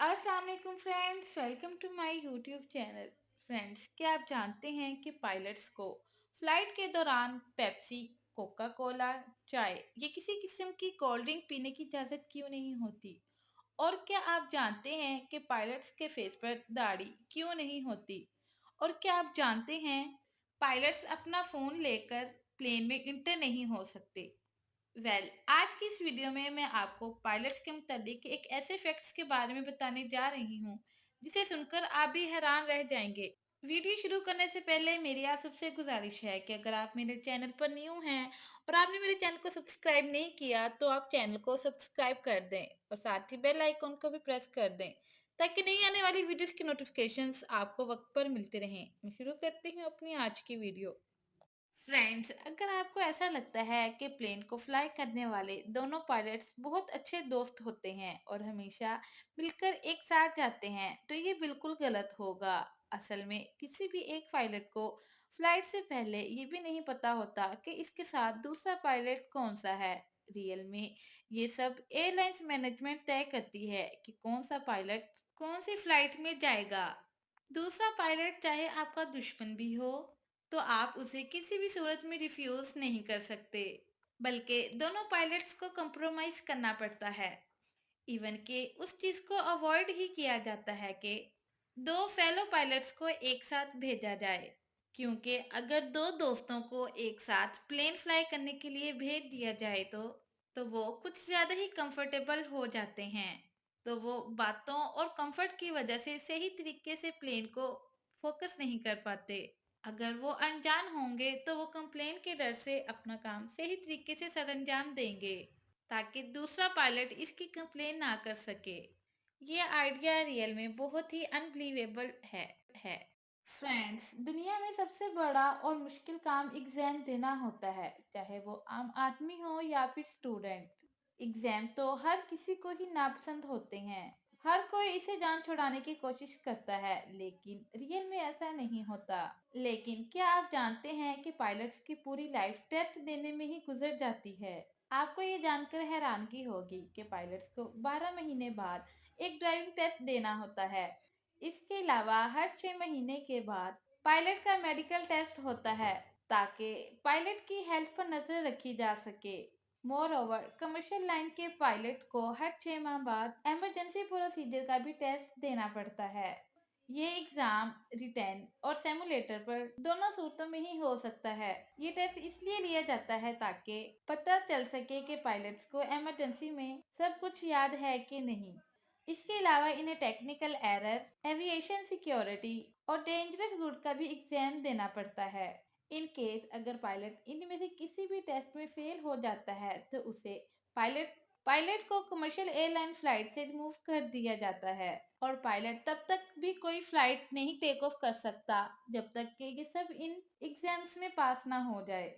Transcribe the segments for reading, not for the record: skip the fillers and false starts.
अस्सलाम वालेकुम friends, welcome to my YouTube channel. Friends, क्या आप जानते हैं कि पायलट्स को फ्लाइट के दौरान पेप्सी, कोका कोला, चाय या किसी किस्म की कोल्ड ड्रिंक पीने की इजाज़त क्यों नहीं होती? और क्या आप जानते हैं कि पायलट्स के फेस पर दाढ़ी क्यों नहीं होती? और क्या आप जानते हैं पायलट्स अपना फ़ोन लेकर प्लेन में इंटर नहीं हो सकते? आज की इस वीडियो में मैं आपको पायलट्स के मुतालिक एक ऐसे फैक्ट्स के बारे में बताने जा रही हूँ जिसे सुनकर आप भी हैरान रह जाएंगे। वीडियो शुरू करने से पहले मेरी आप सबसे गुजारिश है कि अगर आप मेरे चैनल पर न्यू हैं और आपने मेरे चैनल को सब्सक्राइब नहीं किया तो आप चैनल को सब्सक्राइब कर दें और साथ ही बेल आइकॉन को भी प्रेस कर दें ताकि नई आने वाली वीडियोस की नोटिफिकेशंस आपको वक्त पर मिलते रहें। मैं शुरू करती हूँ अपनी आज की वीडियो। फ्रेंड्स, अगर आपको ऐसा लगता है कि प्लेन को फ्लाई करने वाले दोनों पायलट्स बहुत अच्छे दोस्त होते हैं और हमेशा मिलकर एक साथ जाते हैं, तो ये बिल्कुल गलत होगा। असल में किसी भी एक पायलट को फ्लाइट से पहले ये भी नहीं पता होता कि इसके साथ दूसरा पायलट कौन सा है। रियल में ये सब एयरलाइंस मैनेजमेंट तय करती है कि कौन सा पायलट कौन सी फ्लाइट में जाएगा। दूसरा पायलट चाहे आपका दुश्मन भी हो तो आप उसे किसी भी सूरत में रिफ्यूज नहीं कर सकते, बल्कि दोनों पायलट्स को कंप्रोमाइज करना पड़ता है। इवन के उस चीज को अवॉइड ही किया जाता है कि दो फेलो पायलट्स को एक साथ भेजा जाए, क्योंकि अगर दो दोस्तों को एक साथ प्लेन फ्लाई करने के लिए भेज दिया जाए तो वो कुछ ज्यादा ही कंफर्टेबल हो जाते हैं। तो वो बातों और कंफर्ट की वजह से सही तरीके से प्लेन को फोकस नहीं कर पाते। अगर वो अनजान होंगे तो वो कंप्लेन के डर से अपना काम सही तरीके से सरअंजाम देंगे ताकि दूसरा पायलट इसकी कंप्लेन ना कर सके। ये आइडिया रियल में बहुत ही अनबिलीवेबल है। फ्रेंड्स, दुनिया में सबसे बड़ा और मुश्किल काम एग्जाम देना होता है, चाहे वो आम आदमी हो या फिर स्टूडेंट। एग्जाम तो हर किसी को ही नापसंद होते हैं। हर कोई इसे जान छुड़ाने की कोशिश करता है, लेकिन रियल में ऐसा नहीं होता। लेकिन क्या आप जानते हैं कि पायलट्स की पूरी लाइफ टेस्ट देने में ही गुजर जाती है? आपको ये जानकर हैरानगी होगी कि पायलट्स को 12 महीने बाद एक ड्राइविंग टेस्ट देना होता है। इसके अलावा हर 6 महीने के बाद पायलट का मेडिकल टेस्ट होता है ताकि पायलट की हेल्थ पर नजर रखी जा सके। मोर ओवर कमर्शियल लाइन के पायलट को हर 6 माह बाद इमरजेंसी प्रोसीजर का भी टेस्ट देना पड़ता है। ये एग्जाम रिटेन और सिमुलेटर पर दोनों सूरतों में ही हो सकता है। ये टेस्ट इसलिए लिया जाता है ताकि पता चल सके कि पायलट्स को इमरजेंसी में सब कुछ याद है कि नहीं। इसके अलावा इन्हें टेक्निकल एरर, एविएशन सिक्योरिटी और डेंजरस गुड का भी एग्जाम देना पड़ता है। इन केस अगर पायलट इनमें से किसी भी टेस्ट में फेल हो जाता है तो उसे पायलट पायलट को कमर्शियल एयरलाइन फ्लाइट से रिमूव कर दिया जाता है और पायलट तब तक भी कोई फ्लाइट नहीं टेक ऑफ कर सकता जब तक कि ये सब इन एग्जाम्स में पास ना हो जाए।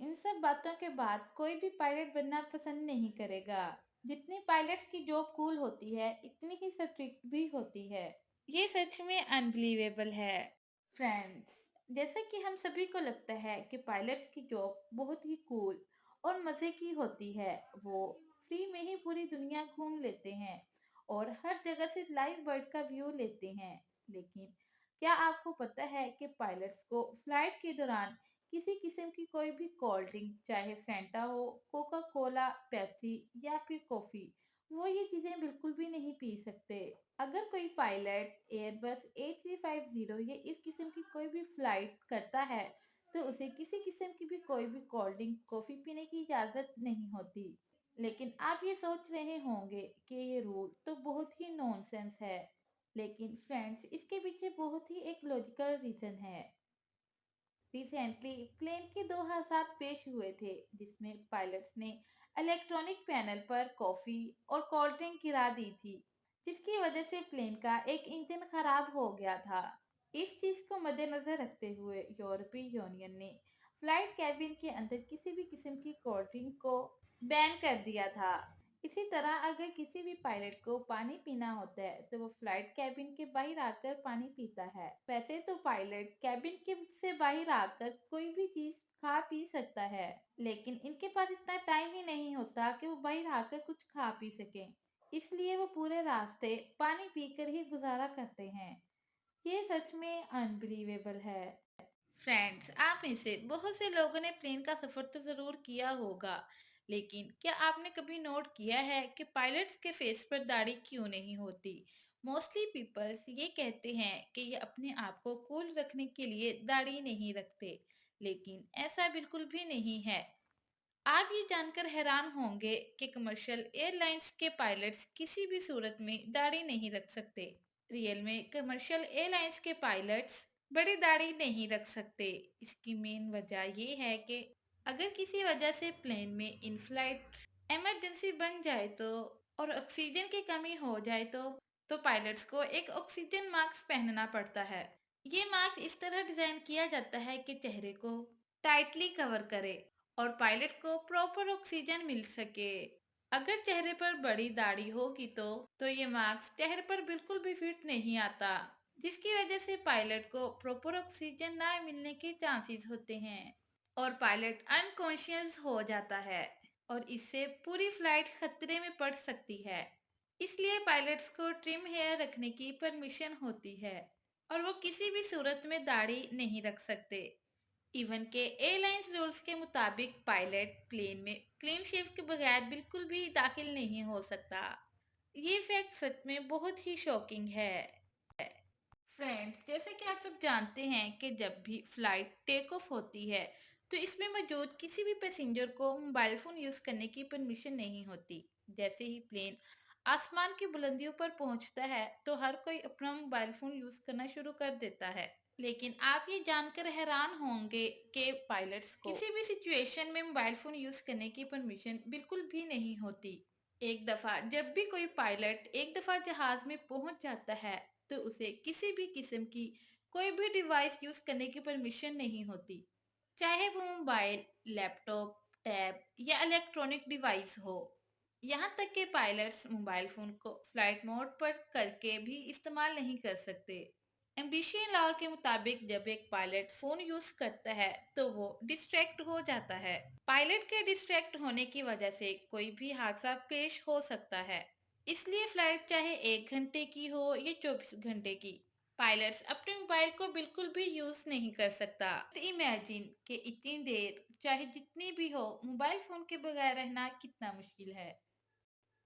इन सब बातों के बाद कोई भी पायलट बनना पसंद नहीं करेगा। जितनी पायलट्स की जॉब कूल होती है, इतनी ही स्ट्रिक्ट भी होती है। ये सच में अनबिलीवेबल है। फ्रेंड्स, जैसे कि हम सभी को लगता है कि पायलट्स की जॉब बहुत ही कूल और मजे की होती है। वो फ्री में ही पूरी दुनिया घूम लेते हैं और हर जगह से लाइव बर्ड का व्यू लेते हैं। लेकिन क्या आपको पता है कि पायलट्स को फ्लाइट के दौरान किसी किस्म की कोई भी कोल्ड ड्रिंक, चाहे फैंटा हो, कोका कोला, पेप्सी या फिर कॉफी, वो ये चीजें बिल्कुल भी नहीं पी सकते। अगर कोई पायलट एयरबस A350 या इस किस्म की कोई भी फ्लाइट करता है तो उसे किसी किस्म की भी कोई भी कोल्ड ड्रिंक, कॉफी पीने की इजाजत नहीं होती। लेकिन आप ये सोच रहे होंगे कि ये रूल तो बहुत ही नॉनसेंस है। लेकिन फ्रेंड्स, इसके पीछे बहुत ही एक लॉजिकल रीजन है। रिसेंटली प्लेन के दो हादसात पेश हुए थे जिसमें पायलट्स ने इलेक्ट्रॉनिक पैनल पर कॉफी और कोल्ड ड्रिंक गिरा दी थी, जिसकी वजह से प्लेन का एक इंजन खराब हो गया था। इस चीज को मद्देनजर रखते हुए यूरोपीय यूनियन ने फ्लाइट कैबिन के अंदर किसी भी किस्म की कोल्ड ड्रिंक को बैन कर दिया था। इसी तरह अगर किसी भी पायलट को पानी पीना होता है तो वो फ्लाइट कैबिन के बाहर आकर पानी पीता है। वैसे तो पायलट कैबिन के से बाहर आकर कोई भी चीज खा पी सकता है, लेकिन इनके पास इतना टाइम ही नहीं होता कि वो बाहर आकर कुछ खा पी सकें। इसलिए वो पूरे रास्ते पानी पीकर ही गुजारा करते हैं। ये सच में अनबिलीवेबल है। फ्रेंड्स, आप में से बहुत से लोगों ने प्लेन का सफर तो जरूर किया होगा, लेकिन क्या आपने कभी नोट किया है कि पायलट्स के फेस पर दाढ़ी क्यों नहीं होती? मोस्टली पीपल्स ये कहते हैं कि ये अपने आप को कूल रखने के लिए दाढ़ी नहीं रखते, लेकिन ऐसा बिल्कुल भी नहीं है। आप ये जानकर हैरान होंगे कि कमर्शियल एयरलाइंस के पायलट्स किसी भी सूरत में दाढ़ी नहीं रख सकते। रियल में कमर्शियल एयरलाइंस के पायलट्स बड़ी दाढ़ी नहीं रख सकते। इसकी मेन वजह ये है कि अगर किसी वजह से प्लेन में इन फ्लाइट इमरजेंसी बन जाए तो और ऑक्सीजन की कमी हो जाए तो पायलट्स को एक ऑक्सीजन मास्क पहनना पड़ता है। ये मास्क इस तरह डिजाइन किया जाता है कि चेहरे को टाइटली कवर करे और पायलट को प्रॉपर ऑक्सीजन मिल सके। अगर चेहरे पर बड़ी दाढ़ी होगी तो ये मास्क चेहरे पर बिल्कुल भी फिट नहीं आता, जिसकी वजह से पायलट को प्रॉपर ऑक्सीजन ना मिलने के चांसेस होते हैं और पायलट अनकॉन्शियस हो जाता है और इससे पूरी फ्लाइट खतरे में पड़ सकती है। इसलिए पायलट्स को ट्रिम हेयर रखने की परमिशन होती है और वो किसी भी सूरत में दाढ़ी नहीं रख सकते। इवन के एयरलाइंस रूल्स के मुताबिक पायलट प्लेन में क्लीन शेव के बगैर बिल्कुल भी दाखिल नहीं हो सकता। ये फैक्ट सच में बहुत ही शॉकिंग है। फ्रेंड्स, जैसे कि आप सब जानते हैं कि जब भी फ्लाइट टेक ऑफ होती है तो इसमें मौजूद किसी भी पैसेंजर को मोबाइल फोन यूज करने की परमिशन नहीं होती। जैसे ही प्लेन आसमान की बुलंदियों पर पहुंचता है तो हर कोई अपना मोबाइल फोन यूज करना शुरू कर देता है। लेकिन आप ये जानकर हैरान होंगे कि पायलट्स को किसी भी सिचुएशन में मोबाइल फोन यूज करने की परमिशन बिल्कुल भी नहीं होती। एक दफा जब भी कोई पायलट एक दफा जहाज में पहुंच जाता है तो उसे किसी भी किस्म की कोई भी डिवाइस यूज करने की परमिशन नहीं होती, चाहे वो मोबाइल, लैपटॉप, टैब या इलेक्ट्रॉनिक डिवाइस हो। यहाँ तक कि पायलट्स मोबाइल फोन को फ्लाइट मोड पर करके भी इस्तेमाल नहीं कर सकते। एम्बिशियन लॉ के मुताबिक जब एक पायलट फोन यूज करता है तो वो डिस्ट्रैक्ट हो जाता है। पायलट के डिस्ट्रैक्ट होने की वजह से कोई भी हादसा पेश हो सकता है। इसलिए फ्लाइट चाहे 1 घंटे की हो या 24 घंटे की, पायलट्स अपने मोबाइल को बिल्कुल भी यूज नहीं कर सकता। तो इमेजिन कि इतनी देर चाहे जितनी भी हो मोबाइल फोन के बगैर रहना कितना मुश्किल है।